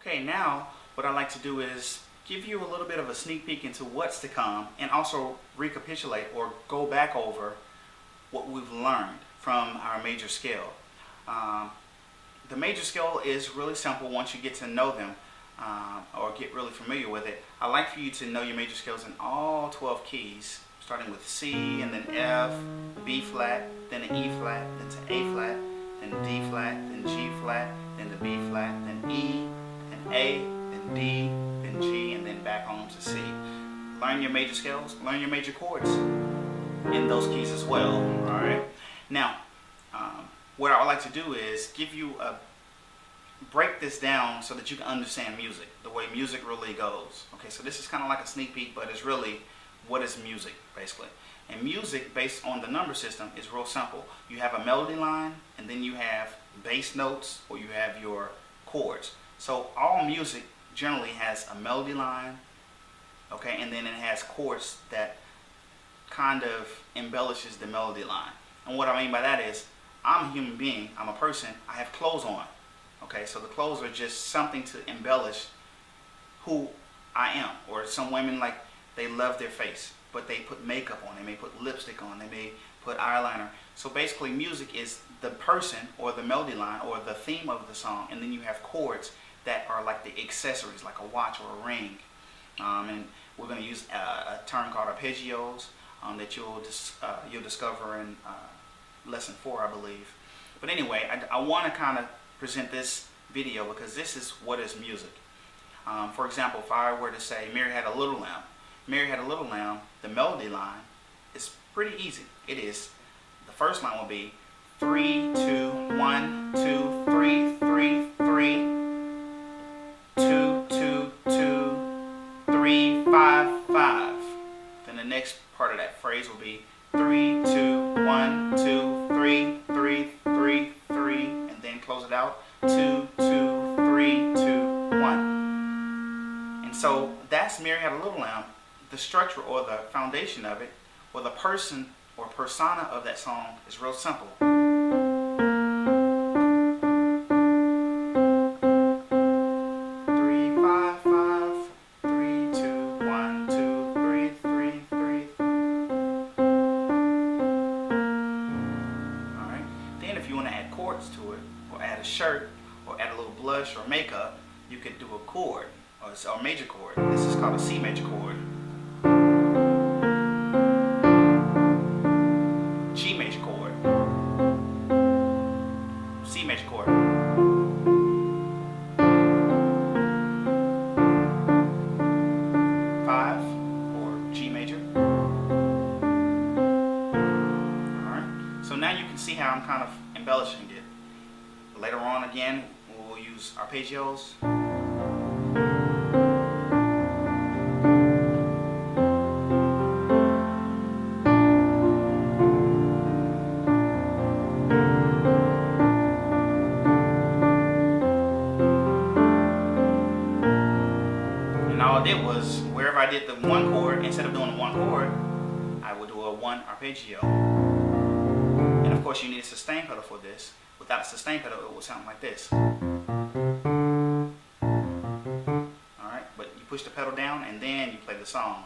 Okay, now what I like to do is give you a little bit of a sneak peek into what's to come and also recapitulate or go back over what we've learned from our major scale. The major scale is really simple once you get to know them or get really familiar with it. I like for you to know your major scales in all 12 keys, starting with C and then F, B flat, then an E flat, then to A flat, then D flat, then G flat, then to B flat, then E, then A, then D, then G, and then back home to C. Learn your major scales, learn your major chords in those keys as well. Alright? Now, what I would like to do is give you break this down so that you can understand music, the way music really goes. Okay, so this is kind of like a sneak peek, but it's really what is music, basically. And music, based on the number system, is real simple. You have a melody line, and then you have bass notes, or you have your chords. So all music generally has a melody line, okay, and then it has chords that kind of embellishes the melody line. And what I mean by that is, I'm a human being, I'm a person, I have clothes on. Okay, so the clothes are just something to embellish who I am. Or some women, like, they love their face, but they put makeup on, they may put lipstick on, they may put eyeliner. So basically music is the person or the melody line or the theme of the song, and then you have chords that are like the accessories, like a watch or a ring. And we're going to use a term called arpeggios that you'll discover in lesson 4, I believe. But anyway, I want to kind of present this video because this is what is music. For example, if I were to say Mary Had a Little Lamb, Mary Had a Little Lamb, the melody line is pretty easy. It is, the first line will be 3, 2, 1, 2, 3, 3, 3, 2, 2, 2, 3, 5, 5. Then the next part of that phrase will be 3, 2, 1, 2, 3, 3, 3, 3, and then close it out 2, 2, 3, 2, 1. And so that's Mary Had a Little Lamb. The structure or the foundation of it, or the person or persona of that song, is real simple. 3, 5, 5, 3, 2, 1, 2, 3, 3, 3. Alright. Then if you want to add chords to it, or add a shirt, or add a little blush or makeup, you could do a chord, or a major chord. This is called a C major chord. G major chord, C major chord, 5 or G major. Alright, so now you can see how I'm kind of embellishing it. Later on again, we'll use arpeggios. All I did was, wherever I did the one chord, instead of doing the one chord, I would do a one arpeggio. And of course you need a sustain pedal for this. Without a sustain pedal, it would sound like this. Alright, but you push the pedal down and then you play the song.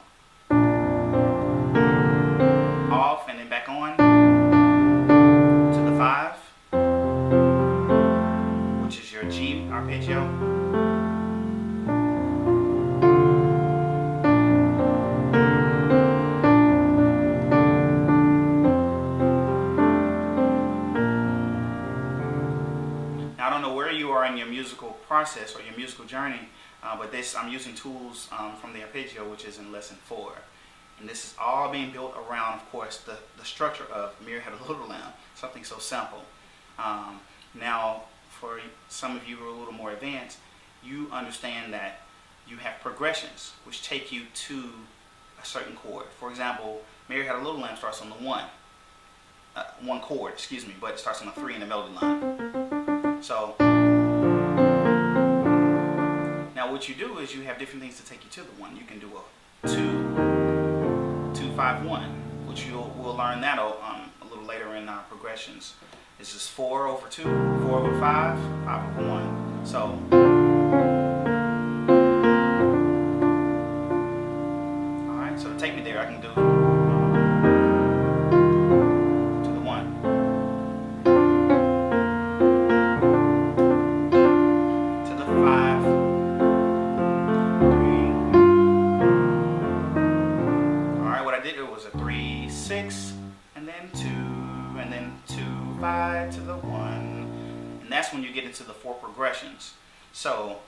Off and then back on to the 5, which is your G arpeggio. I don't know where you are in your musical process or your musical journey, but I'm using tools from the arpeggio, which is in lesson 4. And this is all being built around, of course, the structure of Mary Had a Little Lamb, something so simple. Now, for some of you who are a little more advanced, you understand that you have progressions which take you to a certain chord. For example, Mary Had a Little Lamb starts on the 1 chord, excuse me, but it starts on the 3 in the melody line. So now what you do is you have different things to take you to the 1. You can do a 2, 2, 5, 1, which we'll learn that a little later in our progressions. This is 4 over 2, 4 over 5, 5 over 1. So then 2, and then 2, 5 to the 1. And that's when you get into the 4 progressions. So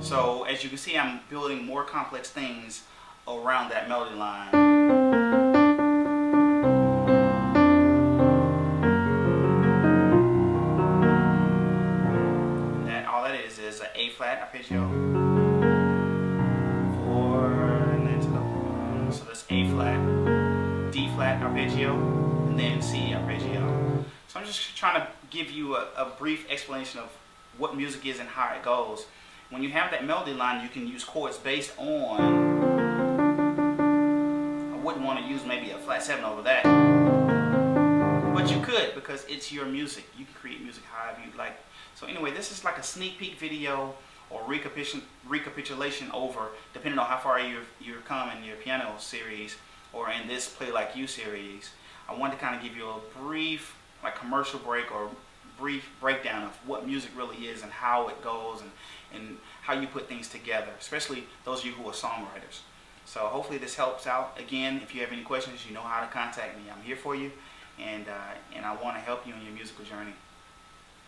So as you can see, I'm building more complex things around that melody line. And all that is an A flat arpeggio, 4, and then to the 1. So that's A flat, D flat arpeggio, and then C arpeggio. So I'm just trying to give you a brief explanation of what music is and how it goes. When you have that melody line, you can use chords based on, I wouldn't want to use maybe a flat 7 over that, but you could, because it's your music. You can create music however you like. So anyway, this is like a sneak peek video or recapitulation over, depending on how far you've come in your piano series or in this Play Like You series. I wanted to kind of give you a brief like commercial break or brief breakdown of what music really is and how it goes and how you put things together, especially those of you who are songwriters. So hopefully this helps out. Again, if you have any questions, you know how to contact me. I'm here for you, and I want to help you in your musical journey.